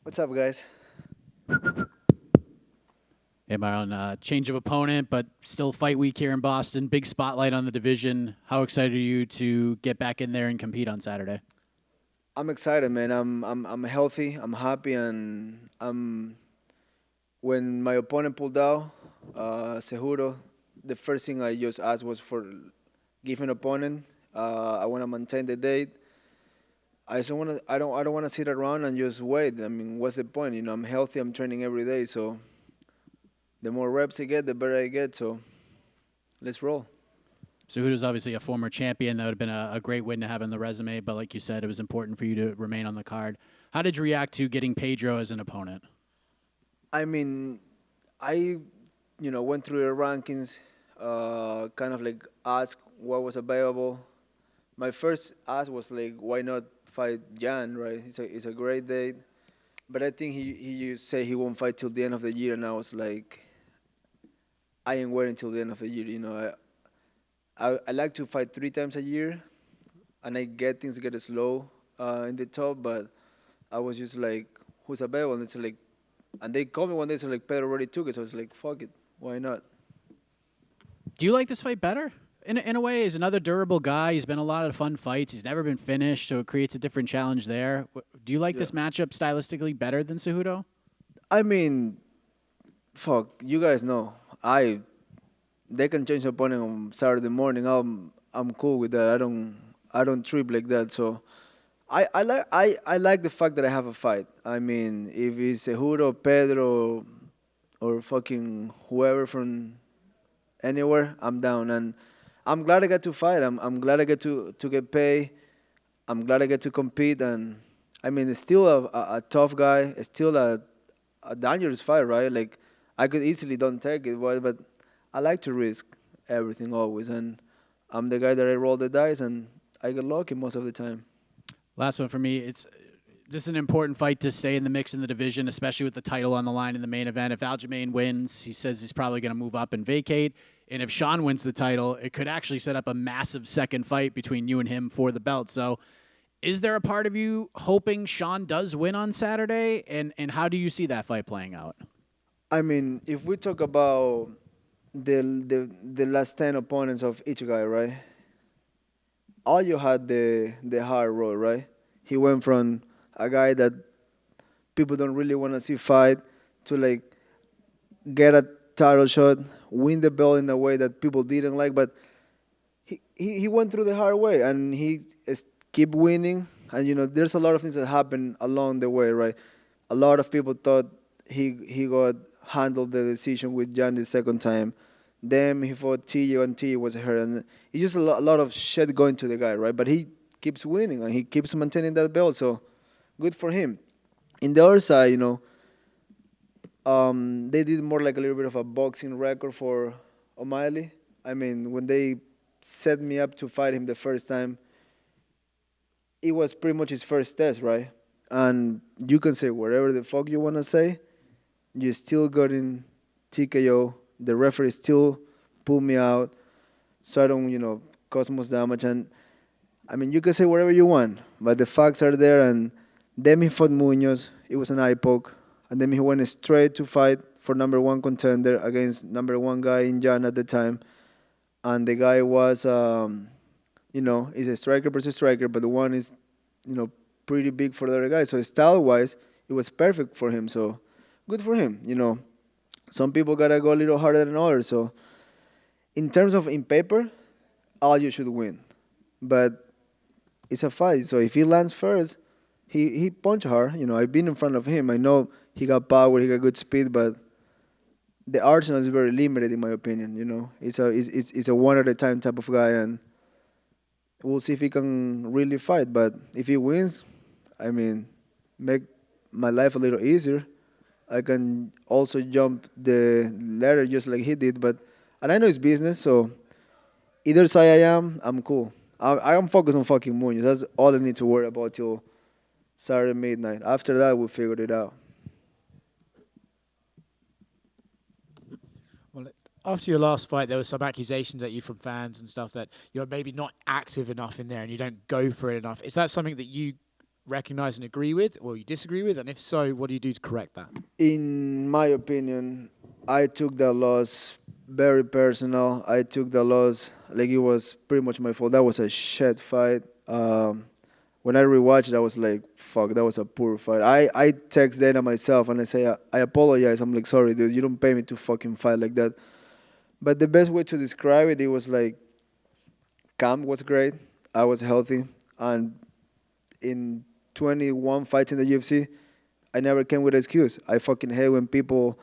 What's up, guys? Hey, Marlon, change of opponent, but still fight week here in Boston. Big spotlight on the division. How excited are you to get back in there and compete on Saturday? I'm excited, man. I'm healthy. I'm happy, and when my opponent pulled out, Cejudo, the first thing I just asked was for give an opponent. I want to maintain the date. I just want to. I don't want to sit around and just wait. I mean, what's the point? I'm healthy. I'm training every day, so the more reps I get, the better I get. So let's roll. Cejudo's obviously a former champion. That would have been a great win to have on the resume, but like you said, it was important for you to remain on the card. How did you react to getting Pedro as an opponent? I mean, I went through the rankings, kind of like asked what was available. My first ask was like, why not fight Jan, right? It's a great date, but I think he just say he won't fight till the end of the year, and I was like, I ain't waiting till the end of the year. I like to fight 3 times a year, and I get things get slow in the top, but I was just like, who's available? And it's like, and they called me one day, so like Pedro already took it, so I was like, fuck it, why not? Do you like this fight better? In a way, he's another durable guy. He's been a lot of fun fights. He's never been finished, so it creates a different challenge there. Do you like Yeah. this matchup stylistically better than Cejudo? I mean, fuck, you guys know. They can change the opponent on Saturday morning. I'm cool with that. I don't trip like that. So I like the fact that I have a fight. I mean, if it's Cejudo, Pedro, or fucking whoever from anywhere, I'm down. And I'm glad I got to fight. I'm glad I get to get paid. I'm glad I get to compete. And I mean, it's still a tough guy. It's still a dangerous fight, right? Like I could easily don't take it, but I like to risk everything always. And I'm the guy that I roll the dice, and I get lucky most of the time. Last one for me. This is an important fight to stay in the mix in the division, especially with the title on the line in the main event. If Aljamain wins, he says he's probably going to move up and vacate. And if Sean wins the title, it could actually set up a massive second fight between you and him for the belt. So is there a part of you hoping Sean does win on Saturday? And how do you see that fight playing out? I mean, if we talk about the last 10 opponents of each guy, right? All you had the hard road, right? He went from a guy that people don't really want to see fight to like get a title shot, win the belt in a way that people didn't like, but he went through the hard way, and keep winning. And there's a lot of things that happen along the way, right? A lot of people thought he got handled the decision with Jan the second time. Then he fought TJ, and TJ was hurt, and it's just a lot of shit going to the guy, right? But he keeps winning, and he keeps maintaining that belt, so good for him. In the other side, they did more like a little bit of a boxing record for O'Malley. I mean, when they set me up to fight him the first time, it was pretty much his first test, right? And you can say whatever the fuck you want to say, you still got in TKO. The referee still pulled me out, so I don't, cause much damage. And I mean, you can say whatever you want, but the facts are there. And then he fought Munoz. It was an eye poke. And then he went straight to fight for number one contender against number one guy in Jan at the time. And the guy was, is a striker versus striker, but the one is, pretty big for the other guy. So style-wise, it was perfect for him. So good for him. Some people gotta go a little harder than others. So in terms of in paper, all you should win. But it's a fight. So if he lands first, he punch hard. I've been in front of him. I know he got power, he got good speed, but the arsenal is very limited in my opinion. It's a one at a time type of guy, and we'll see if he can really fight. But if he wins, I mean, make my life a little easier. I can also jump the ladder just like he did. And I know it's business, so either side I'm cool. I'm focused on fucking Munoz. That's all I need to worry about till Saturday midnight. After that, we'll figure it out. Well, after your last fight, there were some accusations at you from fans and stuff that you're maybe not active enough in there and you don't go for it enough. Is that something that you recognize and agree with, or you disagree with? And if so, what do you do to correct that? In my opinion, I took that loss very personal. I took the loss like it was pretty much my fault. That was a shit fight. When I rewatched it, I was like, fuck, that was a poor fight. I text Dana myself and I say, I apologize. I'm like, sorry, dude, you don't pay me to fucking fight like that. But the best way to describe it, it was like, camp was great. I was healthy. And in 21 fights in the UFC, I never came with an excuse. I fucking hate when people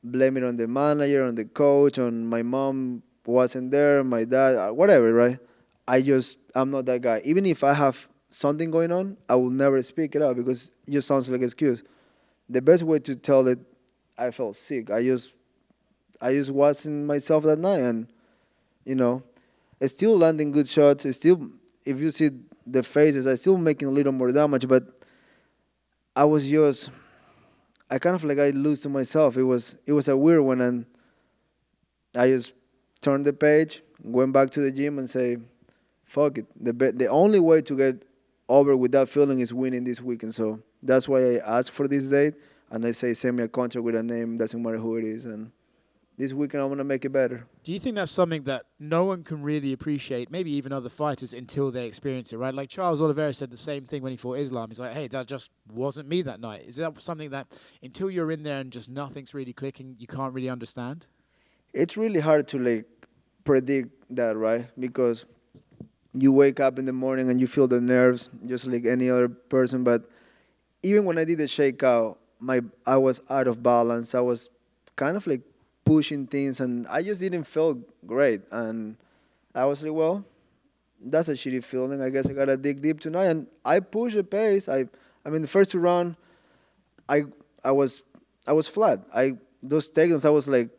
blame it on the manager, on the coach, on my mom wasn't there, my dad, whatever, right? I'm not that guy. Even if I have something going on, I will never speak it out because it just sounds like an excuse. The best way to tell it, I felt sick. I just wasn't myself that night, and you know, it's still landing good shots. It's still, if you see the phases, I still making a little more damage, but I was just, I kind of like I lose to myself. It was a weird one, and I just turned the page, went back to the gym, and say, fuck it. The only way to get over with that feeling is winning this weekend. So that's why I asked for this date, and I say send me a contract with a name, doesn't matter who it is, and this weekend I'm gonna make it better. Do you think that's something that no one can really appreciate, maybe even other fighters, until they experience it, right? Like Charles Oliveira said the same thing when he fought Islam. He's like, hey, that just wasn't me that night. Is that something that until you're in there and just nothing's really clicking, you can't really understand? It's really hard to like predict that, right? Because you wake up in the morning and you feel the nerves just like any other person. But even when I did the shakeout, I was out of balance. I was kind of like pushing things, and I just didn't feel great. And I was like, well, that's a shitty feeling. I guess I gotta dig deep tonight. And I pushed the pace. I mean, the first two round, I I was flat. Those takedowns, I was like,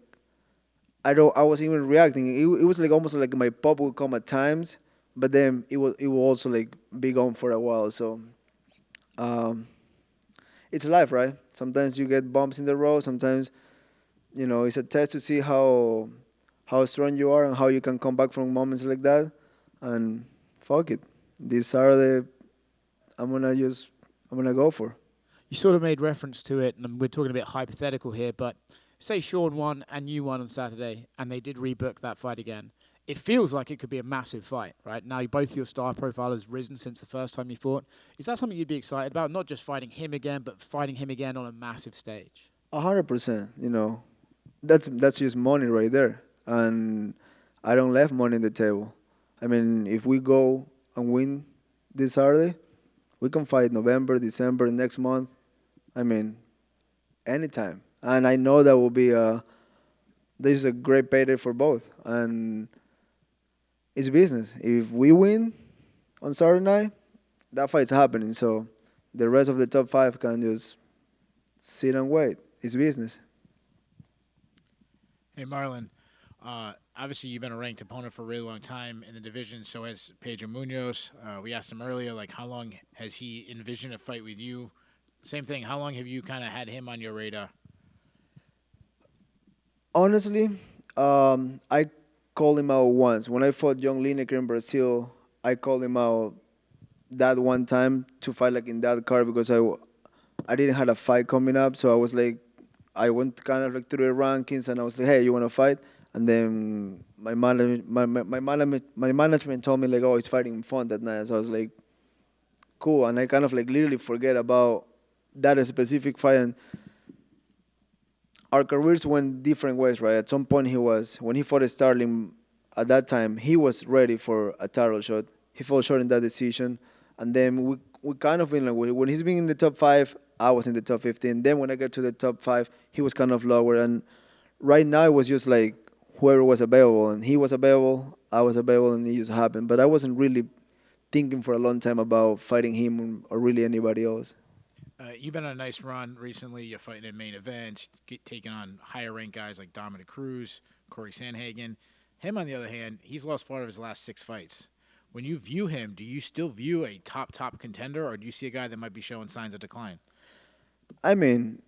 I wasn't even reacting. It was like almost like my pop would come at times, but then it will also like be gone for a while. So um, it's life, right? Sometimes you get bumps in the road. Sometimes it's a test to see how strong you are and how you can come back from moments like that. And fuck it, this Saturday I'm gonna go for. You sort of made reference to it, and we're talking a bit hypothetical here, but say Sean won and you won on Saturday, and they did rebook that fight again. It feels like it could be a massive fight, right? Now, both your star profile has risen since the first time you fought. Is that something you'd be excited about? Not just fighting him again, but fighting him again on a massive stage? 100%. That's just money right there, and I don't left money on the table. I mean, if we go and win this Saturday, we can fight November, December, next month. I mean, anytime. And I know that will be this is a great payday for both, and it's business. If we win on Saturday night, that fight's happening. So the rest of the top five can just sit and wait. It's business. Hey, Marlon. Obviously, you've been a ranked opponent for a really long time in the division. So has Pedro Munhoz. We asked him earlier, like, how long has he envisioned a fight with you? Same thing. How long have you kind of had him on your radar? Honestly, I called him out once. When I fought John Lineker in Brazil, I called him out that one time to fight like in that card because I didn't have a fight coming up. So I was like, I went kind of like through the rankings and I was like, hey, you want to fight? And then my management told me like, oh, he's fighting in Font that night. So I was like, cool. And I kind of like literally forget about that specific fight. And our careers went different ways, right? At some point when he fought Starling at that time, he was ready for a title shot. He fell short in that decision. And then we kind of been like, when he's been in the top 5, I was in the top 15. Then when I got to the top 5, he was kind of lower. And right now it was just like whoever was available. And he was available, I was available, and it just happened. But I wasn't really thinking for a long time about fighting him or really anybody else. You've been on a nice run recently. You're fighting in main events, taking on higher-ranked guys like Dominic Cruz, Corey Sandhagen. Him, on the other hand, he's lost 4 of his last 6 fights. When you view him, do you still view a top contender, or do you see a guy that might be showing signs of decline? I mean,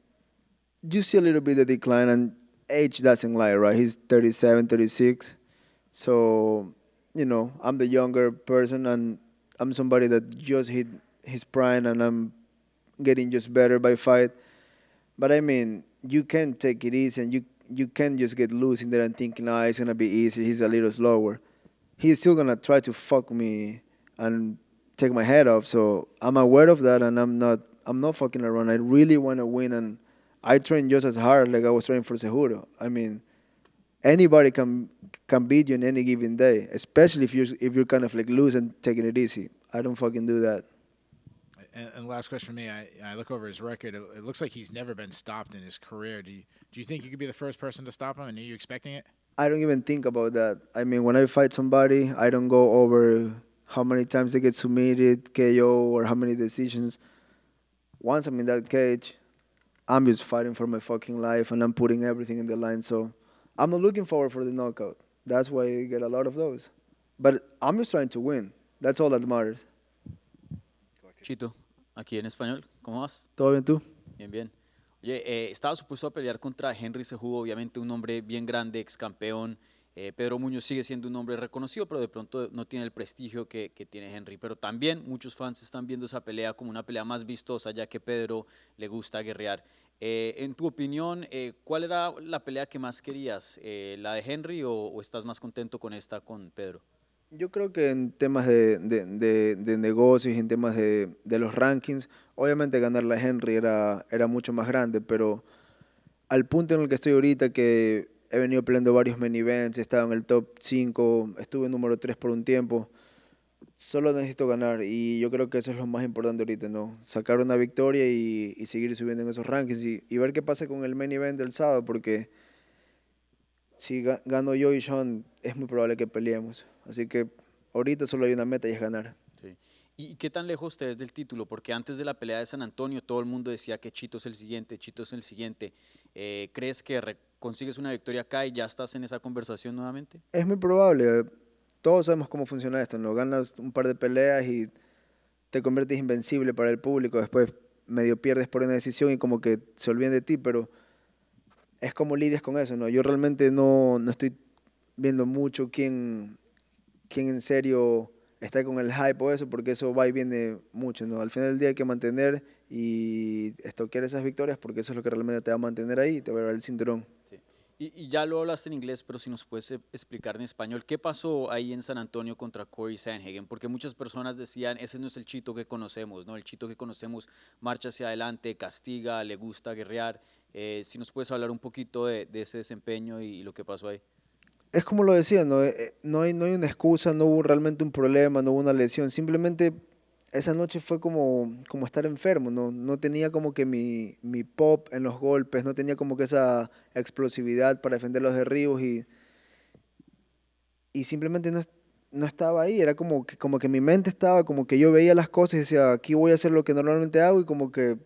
you see a little bit of decline, and age doesn't lie, right? He's 37, 36. So, I'm the younger person, and I'm somebody that just hit his prime, and I'm getting just better by fight. But I mean, you can take it easy, and you can just get loose in there and thinking, oh, it's gonna be easy. He's a little slower. He's still gonna try to fuck me and take my head off. So I'm aware of that, and I'm not fucking around. I really want to win, and I train just as hard like I was training for Cejudo. I mean, anybody can beat you in any given day, especially if you're kind of like loose and taking it easy. I don't fucking do that. And last question for me, I look over his record. It looks like he's never been stopped in his career. Do you think you could be the first person to stop him? And are you expecting it? I don't even think about that. I mean, when I fight somebody, I don't go over how many times they get submitted, KO, or how many decisions. Once I'm in that cage, I'm just fighting for my fucking life, and I'm putting everything in the line. So I'm not looking forward for the knockout. That's why I get a lot of those. But I'm just trying to win. That's all that matters. Chito, aquí en español, ¿cómo vas? ¿Todo bien tú? Bien, bien. Oye, estaba supuesto a pelear contra Henry Cejudo, obviamente un hombre bien grande, ex campeón. Pedro Munhoz sigue siendo un hombre reconocido, pero de pronto no tiene el prestigio que tiene Henry. Pero también muchos fans están viendo esa pelea como una pelea más vistosa, ya que Pedro le gusta guerrear. En tu opinión, ¿cuál era la pelea que más querías? ¿La de Henry o estás más contento con esta con Pedro? Yo creo que en temas de negocios y en temas de los rankings, obviamente ganar la Henry era mucho más grande, pero al punto en el que estoy ahorita, que he venido peleando varios main events, he estado en el top 5, estuve en número 3 por un tiempo, solo necesito ganar y yo creo que eso es lo más importante ahorita, ¿no? Sacar una victoria y seguir subiendo en esos rankings y ver qué pasa con el main event del sábado, porque si gano yo y Sean, es muy probable que peleemos. Así que ahorita solo hay una meta y es ganar. Sí. ¿Y qué tan lejos te ves del título? Porque antes de la pelea de San Antonio todo el mundo decía que Chito es el siguiente, Chito es el siguiente. ¿Crees que consigues una victoria acá y ya estás en esa conversación nuevamente? Es muy probable. Todos sabemos cómo funciona esto, ¿no? Ganas un par de peleas y te conviertes invencible para el público. Después medio pierdes por una decisión y como que se olvidan de ti, pero es como lidias con eso, ¿no? Yo realmente no estoy viendo mucho quién en serio está con el hype o eso, porque eso va y viene mucho, ¿no? Al final del día hay que mantener y estoquear esas victorias, porque eso es lo que realmente te va a mantener ahí y te va a dar el cinturón. Sí. Y ya lo hablaste en inglés, pero si nos puedes explicar en español, ¿qué pasó ahí en San Antonio contra Corey Sandhagen? Porque muchas personas decían, ese no es el Chito que conocemos, ¿no? El Chito que conocemos marcha hacia adelante, castiga, le gusta guerrear. Si nos puedes hablar un poquito de ese desempeño y lo que pasó ahí. Es como lo decía, ¿no? No hay una excusa, no hubo realmente un problema, no hubo una lesión, simplemente esa noche fue como estar enfermo, ¿no? No tenía como que mi pop en los golpes, no tenía como que esa explosividad para defender los derribos y simplemente no estaba ahí, era como que mi mente estaba, como que yo veía las cosas y decía, aquí voy a hacer lo que normalmente hago y como que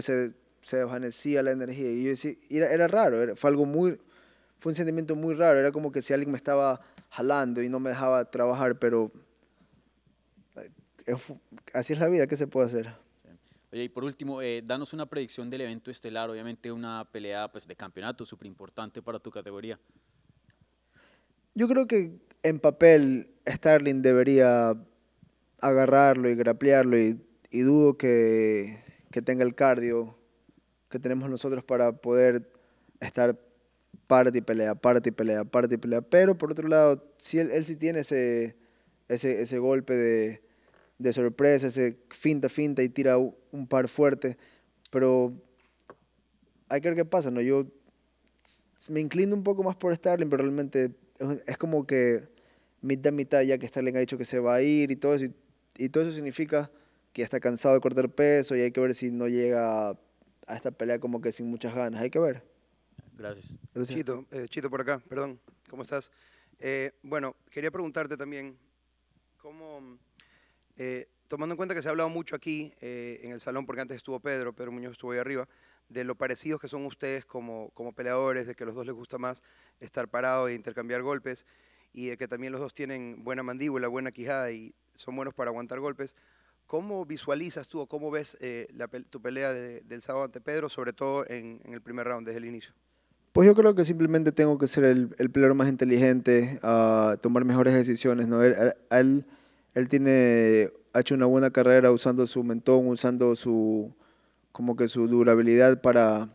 se desvanecía la energía y yo decía, era raro, fue un sentimiento muy raro, era como que si alguien me estaba jalando y no me dejaba trabajar, pero así es la vida, ¿qué se puede hacer? Sí. Oye, y por último, danos una predicción del evento estelar, obviamente una pelea pues, de campeonato súper importante para tu categoría. Yo creo que en papel Starling debería agarrarlo y grapplearlo y dudo que tenga el cardio que tenemos nosotros para poder estar parte y pelea, parte y pelea, parte y pelea. Pero por otro lado, sí, él sí tiene ese golpe de sorpresa, ese finta y tira un par fuerte. Pero hay que ver qué pasa, ¿no? Yo me inclino un poco más por Starling, pero realmente es como que mitad, ya que Starling ha dicho que se va a ir y todo eso. Y todo eso significa que ya está cansado de cortar peso y hay que ver si no llega a esta pelea como que sin muchas ganas. Hay que ver. Gracias. Gracias. Chito por acá, perdón, ¿cómo estás? Bueno, quería preguntarte también, ¿cómo, tomando en cuenta que se ha hablado mucho aquí en el salón, porque antes estuvo Pedro Munhoz estuvo ahí arriba, de lo parecidos que son ustedes como peleadores, de que a los dos les gusta más estar parados e intercambiar golpes, y de que también los dos tienen buena mandíbula, buena quijada y son buenos para aguantar golpes. ¿Cómo visualizas tú o cómo ves tu pelea del sábado ante Pedro, sobre todo en el primer round, desde el inicio? Pues yo creo que simplemente tengo que ser el peleador más inteligente, tomar mejores decisiones, ¿no? Ha hecho una buena carrera usando su mentón, usando como que su durabilidad para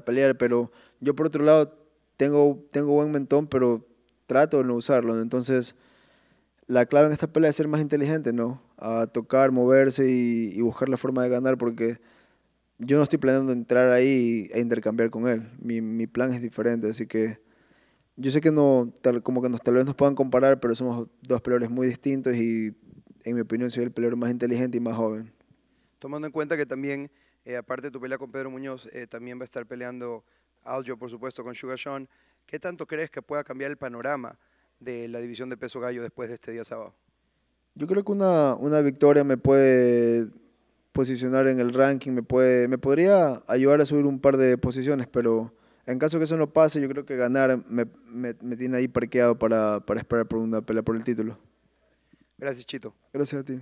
pelear, pero yo por otro lado tengo buen mentón, pero trato de no usarlo, ¿no? Entonces, la clave en esta pelea es ser más inteligente, ¿no? A tocar, moverse y buscar la forma de ganar, porque yo no estoy planeando entrar ahí e intercambiar con él. Mi plan es diferente, así que yo sé que no, como que tal vez nos puedan comparar, pero somos dos peleadores muy distintos y en mi opinión soy el peleador más inteligente y más joven. Tomando en cuenta que también, aparte de tu pelea con Pedro Muñoz, también va a estar peleando Aljo, por supuesto, con Sugar Sean. ¿Qué tanto crees que pueda cambiar el panorama de la división de peso gallo después de este día sábado? Yo creo que una victoria me puede posicionar en el ranking, me podría ayudar a subir un par de posiciones, pero en caso que eso no pase, yo creo que ganar me tiene ahí parqueado para esperar por una pelea por el título. Gracias, Chito. Gracias a ti.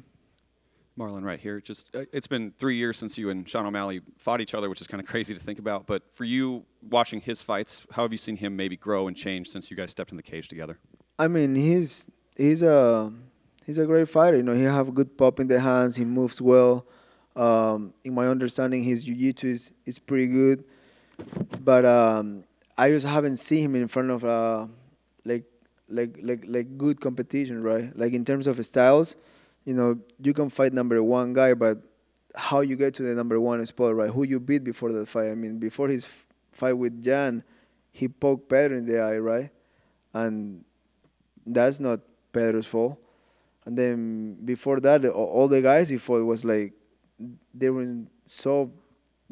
Marlon, right here. Just it's been 3 years since you and Sean O'Malley fought each other, which is kind of crazy to think about. But for you, watching his fights, how have you seen him maybe grow and change since you guys stepped in the cage together? I mean, he's a great fighter. You know, he have good pop in the hands. He moves well. In my understanding, his jiu-jitsu is pretty good. But I just haven't seen him in front of like good competition, right? Like in terms of styles, you know, you can fight number one guy, but how you get to the number one spot, right? Who you beat before the fight? I mean, before his fight with Jan, he poked Pedro in the eye, right? And that's not Pedro's fault. And then before that, all the guys he fought was like they were so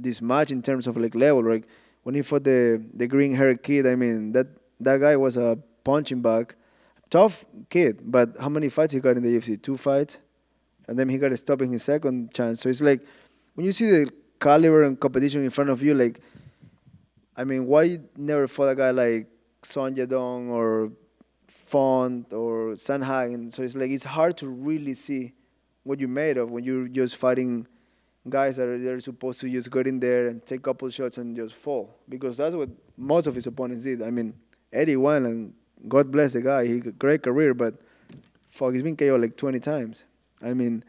dismatched in terms of like level. Like when he fought the green haired kid, I mean that guy was a punching bag, tough kid. But how many fights he got in the UFC? 2 fights, and then he got stopped in his second chance. So it's like when you see the caliber and competition in front of you, like I mean, why you never fought a guy like Son Yadong or Font or Sanhagen? So it's like it's hard to really see what you made of when you're just fighting guys that are they're supposed to just get in there and take a couple shots and just fall, because that's what most of his opponents did. I mean, Eddie won, and God bless the guy. He got a great career, but fuck, he's been KO like 20 times. I mean,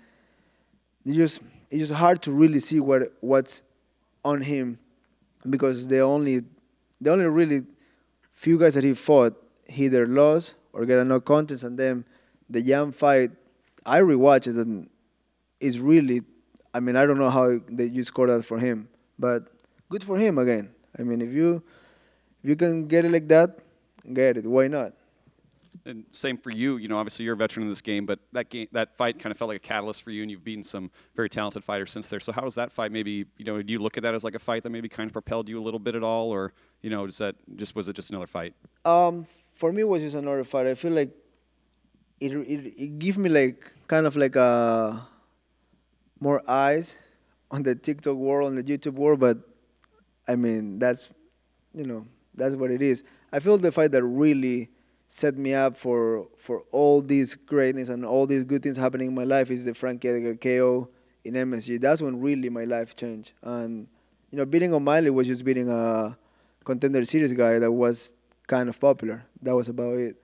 it's just hard to really see what's on him, because the only really few guys that he fought, he either lost or get a no contest, and then the Jan fight, I rewatched it and it's really, I mean, I don't know how you scored that for him, but good for him again. I mean, if you can get it like that, get it. Why not? And same for you. You know, obviously you're a veteran in this game, but that fight kind of felt like a catalyst for you, and you've beaten some very talented fighters since there. So how does that fight maybe, you know, do you look at that as like a fight that maybe kind of propelled you a little bit at all, or, you know, was it just another fight? For me, it was just another fight. I feel like it gave me like kind of like more eyes on the TikTok world, on the YouTube world, but I mean, that's what it is. I feel the fight that really set me up for all this greatness and all these good things happening in my life is the Frankie Edgar KO in MSG. That's when really my life changed. And, you know, beating O'Malley was just beating a Contender Series guy that was kind of popular. That was about it.